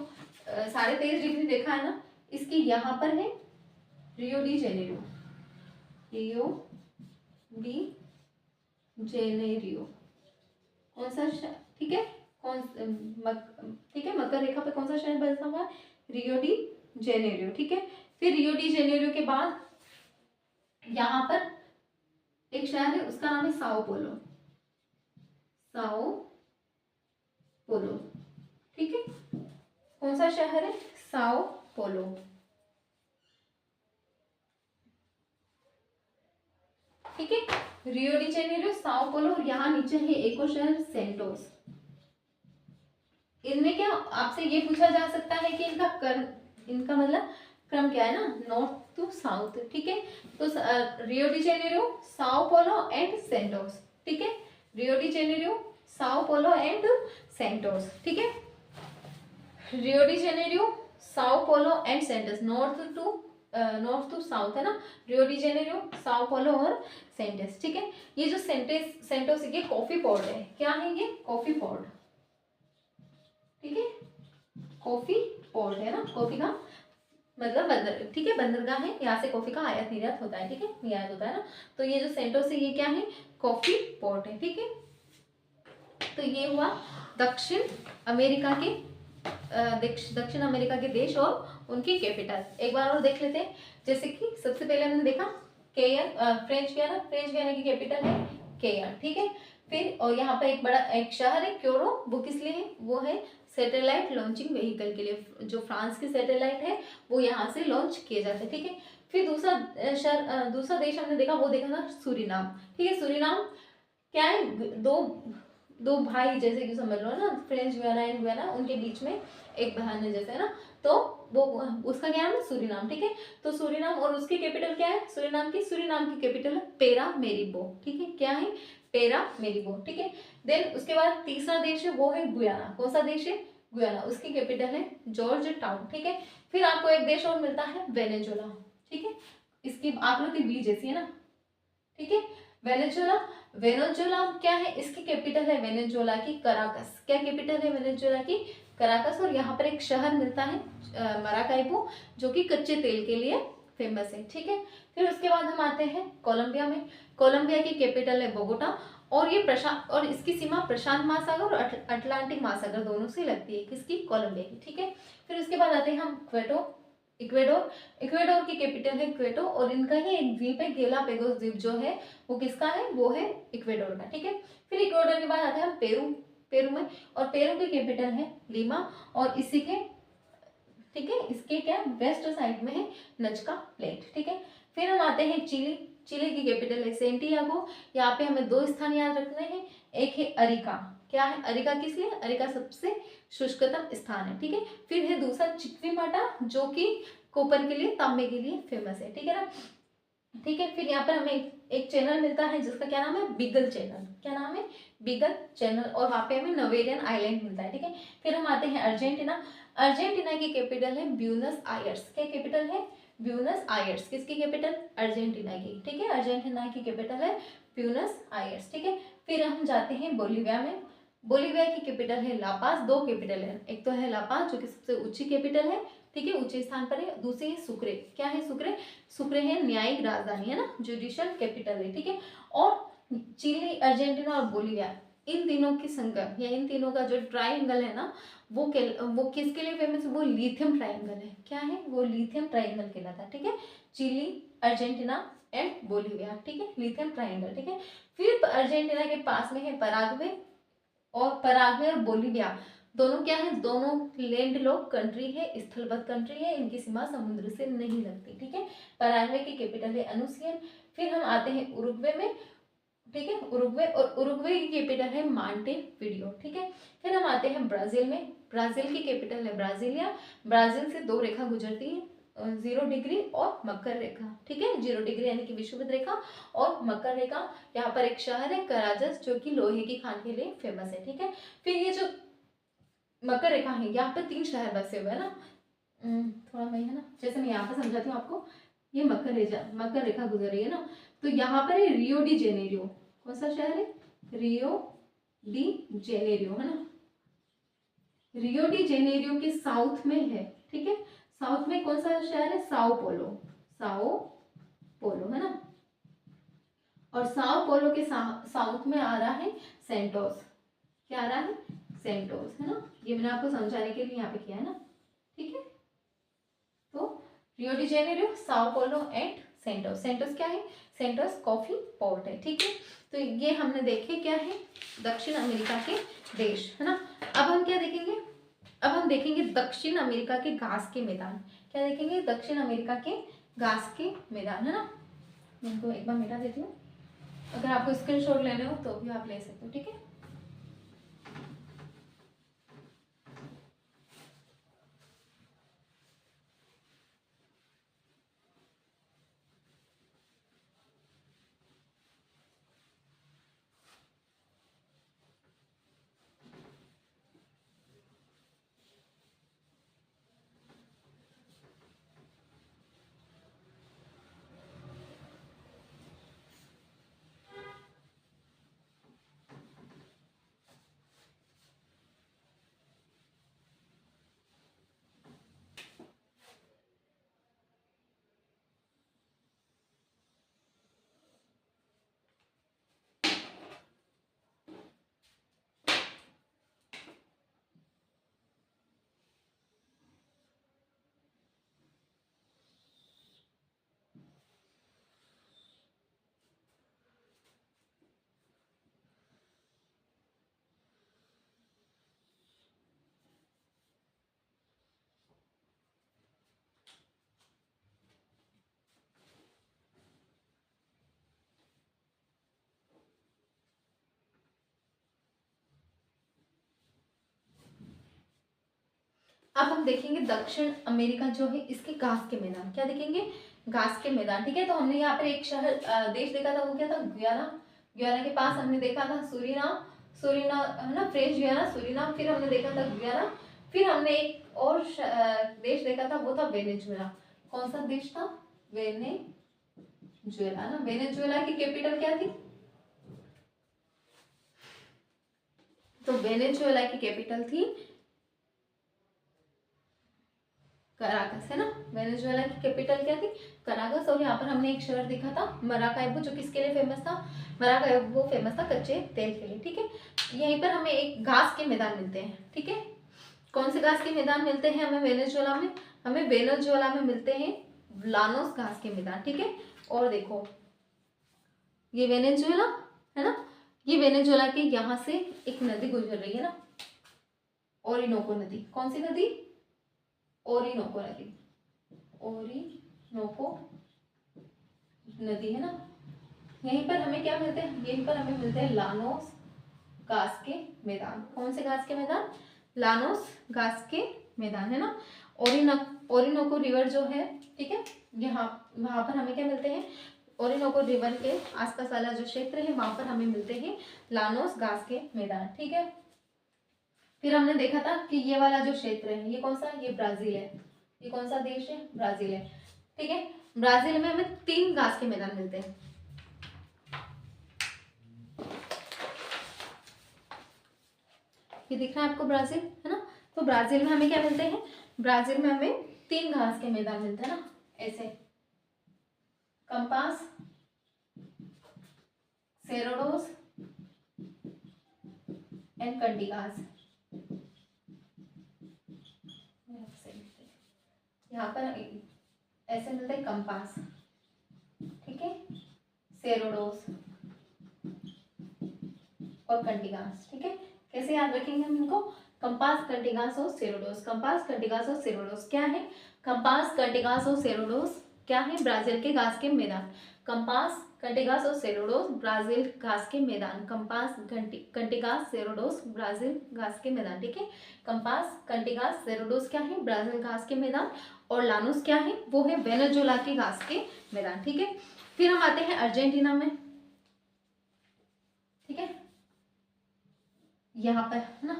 23.5 डिग्री रेखा है ना, इसकी यहाँ पर है रियो डी जेनेरियो, रियो डी जेनेरियो, कौन सा, ठीक है, ठीक है, मकर रेखा पे कौन सा शहर बसा हुआ है, रियो डी जेनेरियो, ठीक है। फिर रियो डी जेनेरियो के बाद यहाँ पर एक शहर है, उसका नाम है साओ पोलो, साओ पोलो, ठीक है, कौन सा शहर है, साओ पोलो, ठीक है, Rio de Janeiro, Sao Paulo, और यहाँ नीचे है एक और शहर सेंटोस। इनमें क्या आपसे ये पूछा जा सकता है कि इनका मतलब क्रम क्या है ना, नॉर्थ टू साउथ, ठीक है, तो Rio de Janeiro, Sao Paulo and Santos, ठीक है, Rio de Janeiro, Sao Paulo and Santos, ठीक है, Rio de Janeiro, Sao Paulo and Santos, north to south है ना, Rio de Janeiro, Sao Paulo और सेंटोस, ठीक है। ये जो सेंटोस ये कॉफी पोर्ट है, क्या है ये, कॉफी पोर्ट, ठीक है, कॉफी पोर्ट है ना, कॉफी का मतलब बंदर, ठीक है, बंदरगाह है, यहाँ से कॉफी का आयात निर्यात होता है, ठीक है, निर्यात होता है ना, तो ये जो सेंटोस है ये क्या है, कॉफी पोर्ट है, ठीक है। तो ये हुआ दक्षिण अमेरिका के दक्षिण अमेरिका के देश और उनकी कैपिटल। एक बार और देख लेते हैं, जैसे कि सबसे पहले हमने देखा केयन, फ्रेंच गयाना की कैपिटल है केयन, ठीक है। फिर और यहाँ पर एक बड़ा एक शहर है क्योरो, वो किस लिए है, वो है सैटेलाइट लॉन्चिंग व्हीकल के लिए, जो फ्रांस की सैटेलाइट है वो यहाँ से लॉन्च किए जाते हैं, ठीक है। फिर दूसरा देश हमने देखा, वो देखा था सूरीनाम, ठीक है। सूरीनाम क्या है, दो भाई जैसे कि समझ लो ना, फ्रेंच गुयाना एंड गुयाना, उनके बीच में एक बहन है जैसे ना, तो वो उसका क्या नाम है, सूरीनाम, ठीक है। तो सूरीनाम और उसकी कैपिटल क्या है, सूरीनाम की कैपिटल है पेरामेरिबो, ठीक है, क्या है, पेरामेरिबो, ठीक है। देन उसके बाद तीसरा देश है वो है गुयाना, कौन सा देश है, गुयाना, उसकी कैपिटल है जॉर्ज टाउन, ठीक है। फिर आपको एक देश और मिलता है वेनेजुला, ठीक है, इसकी आप लोग की बी जैसी है ना, ठीक है। वेनेजुला क्या है, इसकी कैपिटल है वेनेजुला की कराकस, क्या कैपिटल है वेनेजुला की कराकस, और यहाँ पर एक शहर मिलता है मराकाइबो, जो कि कच्चे तेल के लिए फेमस है, ठीक है। फिर उसके बाद हम आते हैं कोलंबिया में, कोलंबिया की कैपिटल है बोगोटा, और ये और इसकी सीमा प्रशांत महासागर और अटलांटिक महासागर दोनों से लगती है, किसकी, कोलंबिया की, ठीक है। फिर उसके बाद आते हैं हम इक्वेडोर। इक्वेडोर की कैपिटल है क्वेटो, और इनका ही एक द्वीप है गैलापेगोस द्वीप जो है वो किसका है, वो है इक्वेडोर का। ठीक है, फिर इक्वेडोर के बाद आते हैं हम पेरू। पेरू में, और पेरू की कैपिटल है लीमा, और इसी के, ठीक है, इसके क्या वेस्ट साइड में है नजका प्लेट। ठीक है, फिर हम आते हैं चिली। चिली की कैपिटल है सेंटियागो। यहाँ पे हमें दो स्थान याद रखने हैं, एक है अरिका। क्या है अरिका, किस लिए, अरिका सबसे शुष्कतम स्थान है। ठीक है, फिर है दूसरा चिक्विमाटा जो कि कॉपर के लिए, तांबे के लिए फेमस है। ठीक है ना। ठीक है, फिर यहाँ पर हमें एक चैनल मिलता है जिसका क्या नाम है, बीगल चैनल। क्या नाम है, बीगल चैनल, और वहाँ पे हमें नवेरियन आइलैंड मिलता है। ठीक है, फिर हम आते हैं अर्जेंटीना। अर्जेंटीना की कैपिटल है ब्यूनस आयर्स। क्या कैपिटल है, ब्यूनस आयर्स। किसकी कैपिटल, अर्जेंटीना की। ठीक है, अर्जेंटीना की कैपिटल है ब्यूनस आयर्स। ठीक है, फिर हम जाते हैं बोलीविया में। बोलीविया की कैपिटल है लापास। दो कैपिटल है, एक तो है लापास जो कि सबसे ऊंची कैपिटल है, ठीक है, ऊंचे स्थान पर है। दूसरी है सुक्रे। क्या है सुक्रे, सुक्रे है न्यायिक राजधानी है ना, जुडिशियल कैपिटल है। ठीक है, और चिली, अर्जेंटीना और बोलीविया, इन तीनों की संगम या इन तीनों का जो ट्राइंगल है ना, वो किसके लिए फेमस है, वो लिथियम ट्राइंगल है। क्या है, वो लिथियम ट्राइंगल कहलाता है। ठीक है, चिली, अर्जेंटीना एंड बोलीविया। ठीक है, लिथियम ट्राइंगल। ठीक है, फिर अर्जेंटीना के पास में है पराग्वे, और पराग्वे और बोलीविया दोनों क्या है, दोनों लैंड लॉक कंट्री है, स्थलबद्ध कंट्री है, इनकी सीमा समुद्र से नहीं लगती। ठीक है, पराग्वे की कैपिटल है अनुसियन। फिर हम आते हैं उरुग्वे में। ठीक है, उरुग्वे, और उरुग्वे की कैपिटल है मांटेविडियो। ठीक है, फिर हम आते हैं ब्राजील में। ब्राजील की कैपिटल है ब्राजीलिया। ब्राजील से दो रेखा गुजरती है, 0 डिग्री और मकर रेखा। ठीक है, 0 डिग्री यानी कि विषुवत रेखा, और मकर रेखा। यहाँ पर एक शहर है कराजस जो कि लोहे की खान के लिए फेमस है। ठीक है, फिर ये जो मकर रेखा है, यहाँ पे 3 शहर बसे हुए हैं ना, थोड़ा वही है ना, जैसे मैं यहाँ पे समझाती हूँ आपको। ये मकर रेखा गुजर रही है ना, तो यहाँ पर है रियो डी जेनेरियो। कौन सा शहर है, रियो डी जेनेरियो है ना, रियो डी जेनेरियो के साउथ में है। ठीक है, साउथ में कौन सा शहर है, साओ पोलो। साओ पोलो है ना, और साओ पोलो के साउथ में आ रहा है सेंटोस। क्या आ रहा है, सेंटोस है ना, ये मैंने आपको समझाने के लिए यहाँ पे किया है ना। ठीक है, तो Rio de Janeiro, Sao Paulo and Santos. Santos क्या है, सेंटोस कॉफी पोर्ट है। ठीक है, तो ये हमने देखे क्या है, दक्षिण अमेरिका के देश है ना। अब हम क्या देखेंगे, अब हम देखेंगे दक्षिण अमेरिका के घास के मैदान। क्या देखेंगे, दक्षिण अमेरिका के घास के मैदान है ना। मैं इनको एक बार मिटा देती हूँ, अगर आपको स्क्रीनशॉट लेने हो तो भी आप ले सकते हो। ठीक है, अब हम देखेंगे दक्षिण अमेरिका जो है इसके घास के मैदान। क्या देखेंगे, घास के मैदान। ठीक है, तो हमने यहाँ पर एक शहर देश देखा था, वो क्या था, गुयाना। गुयाना के पास हमने देखा था सूरीनाम। सूरीनाम है ना, फ्रेंच गुयाना, सूरीनाम। फिर हमने देखा था गुयाना। फिर हमने एक और देश देखा था, वो था वेनेजुएला। कौन सा देश था, वेनेजुएला ना। वेनेजुएला की कैपिटल क्या थी, तो वेनेजुएला की कैपिटल थी कराकस है ना। वेनेजुएला की कैपिटल क्या थी, कराकस। और यहाँ पर हमने एक शहर देखा था मराकाइबो, जो किसके लिए फेमस था, मराकाइबो फेमस था कच्चे तेल के लिए। ठीक है, यहीं पर हमें एक घास के मैदान मिलते हैं। ठीक है, कौन से घास के मैदान मिलते हैं हमें वेनेजुएला में? हमें वेनेजुएला में मिलते हैं लानोस घास के मैदान, ठीक है। और देखो ये वेनेजुएला है ना, ये वेनेजुएला के यहाँ से एक नदी गुजर रही है ना, ओरिनोको नदी। कौन सी नदी? ओरिनोको नदी। ओरिनोको नदी है ना। यहीं पर हमें क्या मिलते हैं? यहीं पर हमें मिलते हैं लानोस घास के मैदान। कौन से घास के मैदान? लानोस घास के मैदान है ना। ओरिनोको रिवर जो है, ठीक है, यहाँ वहां पर हमें क्या मिलते हैं? ओरिनोको रिवर के आसपास वाला जो क्षेत्र है वहां पर हमें मिलते हैं लानोस घास के मैदान, ठीक है। फिर हमने देखा था कि ये वाला जो क्षेत्र है ये कौन सा? ये ब्राजील है। ये कौन सा देश है? ब्राजील है, ठीक है। ब्राजील में हमें 3 घास के मैदान मिलते हैं। ये दिख रहा है आपको ब्राजील, है ना। तो ब्राजील में हमें क्या मिलते हैं? ब्राजील में हमें 3 घास के मैदान मिलते हैं ना, ऐसे कंपास, सेरोडोस एंड कंटिगास। यहाँ पर ऐसे मिलते हैं कंपास, ठीक है, सेरोडोस और कंटिगास, ठीक है। कैसे याद रखेंगे हम इनको? कंपास, कंटिगास और सेरोडोस। कंपास, कंटिगास और सेरोडोस क्या है? कंपास, कंटिगास और सेरोडोस क्या है? ब्राजील के घास के मैदान। कंपास, कंटिगास और सेरोडोस ब्राजील घास के मैदान। कंपास, कंटिगास, सेरोडोस ब्राजील घास के मैदान, ठीक है। कंपास, कंटिगास, सेरोडोस क्या है? ब्राजील घास के मैदान। और लानोस क्या है? वो है वेनेजुएला के घास के मैदान, ठीक है। फिर हम आते हैं अर्जेंटीना में, ठीक है, यहाँ पर है ना,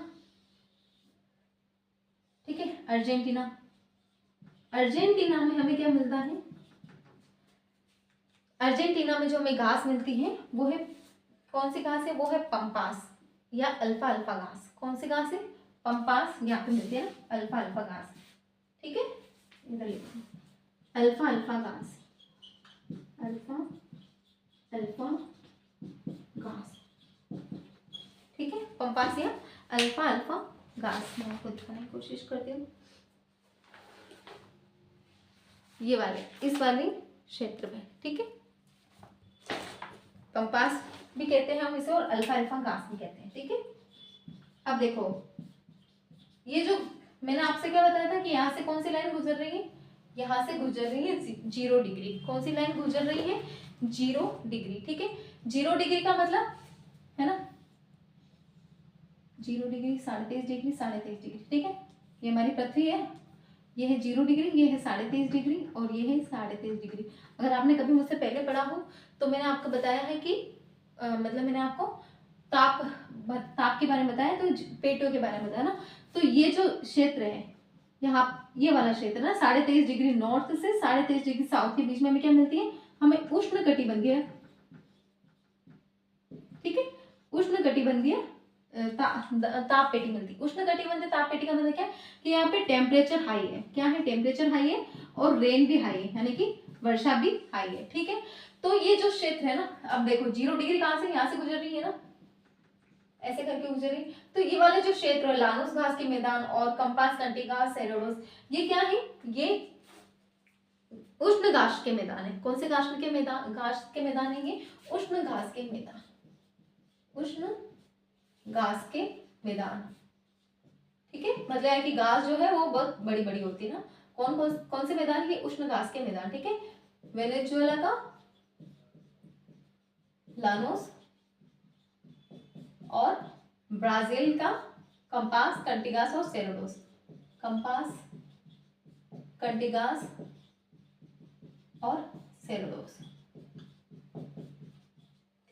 ठीक है। अर्जेंटीना, अर्जेंटीना में हमें क्या मिलता है? अर्जेंटीना में जो हमें घास मिलती है वो है, कौन सी घास है? वो है पंपास या अल्फा अल्फा घास। कौन सी घास है? पंपास, यहाँ पे मिलती है ना अल्फा अल्फा घास, ठीक है। इधर लिखो अल्फा अल्फा घास, अल्फा अल्फा घास, ठीक है। पंपास या अल्फा अल्फा घास। मैं आपको दिखाने की कोशिश करती हूँ। ये वाले, इस वाले क्षेत्र में, ठीक है। पंपास भी कहते हैं हम इसे और अल्फा अल्फा घास भी कहते हैं, ठीक है। अब देखो ये जो मैंने आपसे क्या बताया था कि यहाँ से कौन सी लाइन गुजर रही है? यहाँ से गुजर रही है 0 डिग्री। कौन सी लाइन गुजर रही है? 0 डिग्री, ठीक है। 0 डिग्री का मतलब है ना 0 डिग्री, 23.5 डिग्री, 23.5 डिग्री, ठीक है। ये हमारी पृथ्वी है, ये है 0 डिग्री, ये है 23.5 डिग्री और ये है 23.5 डिग्री। अगर आपने कभी मुझसे पहले पढ़ा हो तो मैंने आपको बताया है कि मतलब मैंने आपको ताप के बारे में बताया, तो पेटों के बारे में बताया ना। तो ये जो क्षेत्र है यहाँ, ये वाला क्षेत्र ना 23.5 डिग्री नॉर्थ से 23.5 डिग्री साउथ के बीच में हमें क्या मिलती है? हमें उष्ण कटिबंधीय, ठीक है, उष्ण कटिबंधीय ताप पेटी मिलती है। उष्ण कटिबंधीय ताप पेटी का मतलब क्या है? कि यहाँ पे टेम्परेचर हाई है। क्या है? टेम्परेचर हाई है और रेन भी हाई है, यानी कि वर्षा भी हाई है, ठीक है। तो ये जो क्षेत्र है ना, अब देखो 0 डिग्री कहाँ से? यहाँ से गुजर रही है ना, ऐसे करके गुजर रही। तो ये वाले जो क्षेत्र है लानोस घास के मैदान और कंपास, कंटिगास, सेरोडोस, ये क्या है? ये उष्ण घास के मैदान है। कौन से घास के मैदान? घास के मैदान है ये उष्ण घास के मैदान, उष्ण घास के मैदान, ठीक है। मतलब है कि घास जो है वो बहुत बड़ी बड़ी होती है ना। कौन से मैदान? ये उष्ण घास के मैदान, ठीक है। वेनेजुएला का लानोस और ब्राजील का कंपास, कंटिगास और सेरोडोस। कंपास, कंटिगास और सेरोडोस,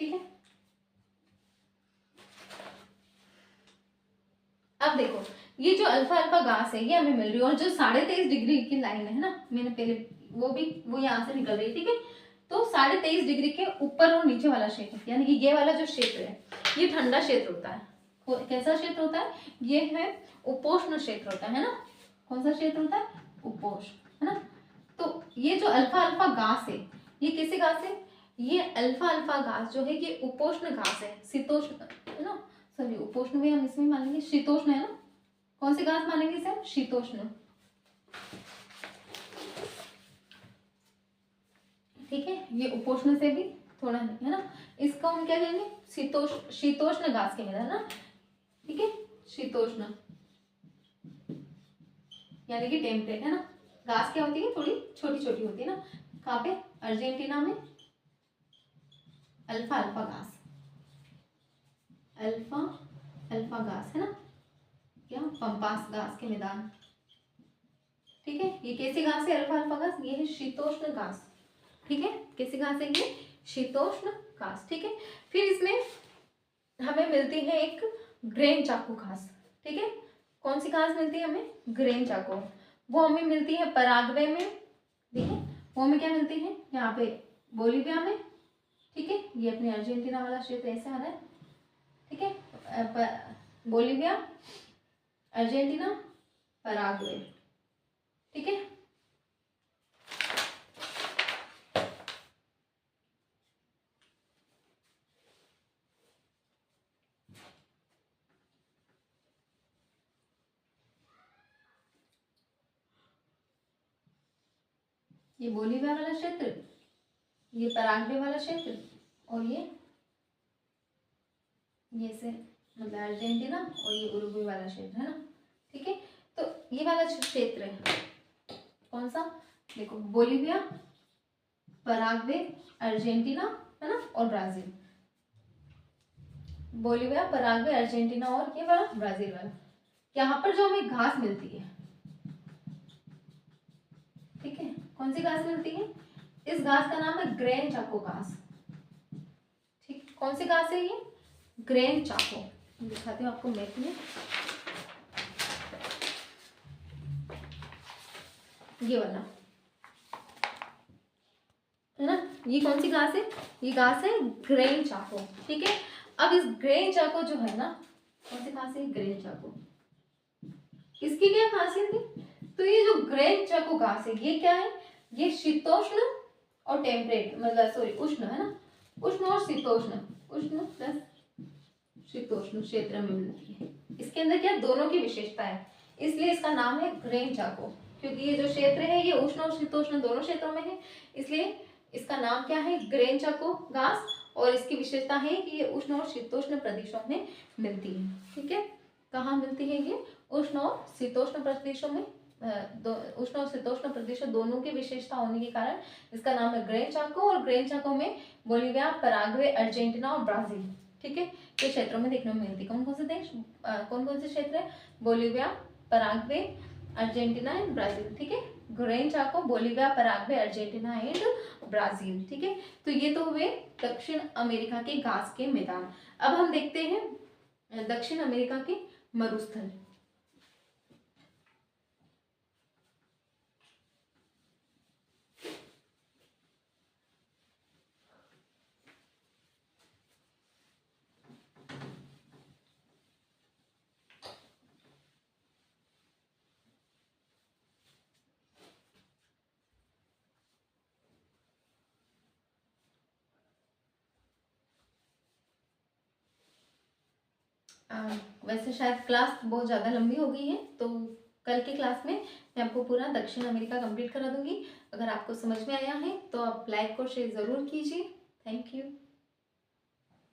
ठीक है। अब देखो ये जो अल्फा अल्फा घास है ये हमें मिल रही है और जो 23.5 डिग्री की लाइन है ना, मैंने पहले वो यहाँ से निकल रही है, ठीक है। तो 23.5 डिग्री के ऊपर और नीचे वाला क्षेत्र, यानी कि ये वाला जो क्षेत्र है ये ठंडा क्षेत्र होता है। कैसा क्षेत्र होता है? ये है उपोष्ण क्षेत्र होता है ना। कौन सा क्षेत्र होता है? उपोष्ण, है ना। तो ये जो अल्फा अल्फा घास है ये कैसी घास है? ये अल्फा अल्फा घास जो है ये उपोष्ण घास है, शीतोष्ण है ना, सॉरी उपोष्ण में हम इसमें मान लेंगे शीतोष्ण है ना। कौन सी घास मानेंगे इसे? शीतोष्ण। ठीक है, ये उपोष्ण से भी थोड़ा है ना, इसको हम क्या कहेंगे? शीतोष्ण घास के मैदान ना। ठीक है, शीतोष्ण यानी कि टेम्परेट है ना। घास क्या होती है? थोड़ी छोटी छोटी होती है ना। कहाँ पे? अर्जेंटीना में अल्फा अल्फा घास, अल्फा अल्फा घास है ना, क्या? पंपास घास के मैदान। ठीक है, ये कैसी घास है? अल्फा अल्फा घास, ये है शीतोष्ण घास। ठीक है, कैसी घास है ये? शीतोष्ण घास। ठीक है, फिर इसमें हमें मिलती है एक ग्रेन चाकू घास। ठीक है, कौन सी घास मिलती है हमें? ग्रेन चाकू। वो हमें मिलती है पराग्वे में। ठीक है, वो हमें क्या मिलती है? यहाँ पे बोलीविया में। ठीक है, ये अपने अर्जेंटीना वाला क्षेत्र ऐसे आ रहा है। ठीक है, बोलीविया, अर्जेंटीना, पराग्वे। ठीक है, ये बोलीविया वाला क्षेत्र, ये पराग्वे वाला क्षेत्र, और ये से मतलब अर्जेंटीना, और ये उरुग्वे वाला क्षेत्र है ना। ठीक है, तो ये वाला क्षेत्र है कौन सा? देखो, बोलीविया, पराग्वे, अर्जेंटीना है ना, और ब्राजील। बोलीविया, पराग्वे, अर्जेंटीना और ये वाला ब्राजील वाला। यहाँ पर जो हमें घास मिलती है, ठीक है, कौन सी घास मिलती है? इस घास का नाम है ग्रेन चाको घास। ठीक, कौन सी घास है ये? ग्रेन चाको। दिखाती हूँ आपको मैप में, ये वाला है ना। ये कौन सी घास है? ये घास है ग्रेन चाको। ठीक है, अब इस ग्रेन चाको जो है ना, कौन सी घास है? ग्रेन चाको। इसकी क्या खासियत है? तो ये जो ग्रेन चाको घास है, ये क्या है? ये शीतोष्ण और टेम्परेट, मतलब सॉरी उष्ण है ना, उष्ण और शीतोष्ण, उष्ण प्लस शीतोष्ण क्षेत्र में मिलती है। इसके अंदर क्या? दोनों की विशेषता है, इसलिए इसका नाम है ग्रेन चाको। क्योंकि ये जो क्षेत्र है ये उष्ण और शीतोष्ण दोनों क्षेत्रों में है, इसलिए इसका नाम क्या है? ग्रेन चाको घास। और इसकी विशेषता है कि ये उष्ण और शीतोष्ण प्रदेशों में मिलती है। ठीक है, कहाँ मिलती है ये? उष्ण और शीतोष्ण प्रदेशों में। उष्ण और शीतोष्ण प्रदेशों दोनों की विशेषता होने के कारण इसका नाम है ग्रेन चाको। और ग्रेन चाको में बोलीविया, पराग्वे, अर्जेंटीना और ब्राजील, ठीक है, ये क्षेत्रों में देखने में मिलती है। कौन कौन से देश, कौन कौन से क्षेत्र है? Bolivia, Paraguay, Argentina and Brazil. ठीक है, Gran Chaco, Bolivia, Paraguay, Argentina and Brazil. ठीक है, तो ये तो हुए दक्षिण अमेरिका के घास के मैदान। अब हम देखते हैं दक्षिण अमेरिका के मरुस्थल। वैसे शायद क्लास बहुत ज़्यादा लंबी हो गई है, तो कल की क्लास में मैं आपको पूरा दक्षिण अमेरिका कंप्लीट करा दूंगी। अगर आपको समझ में आया है तो आप लाइक और शेयर ज़रूर कीजिए। Thank you.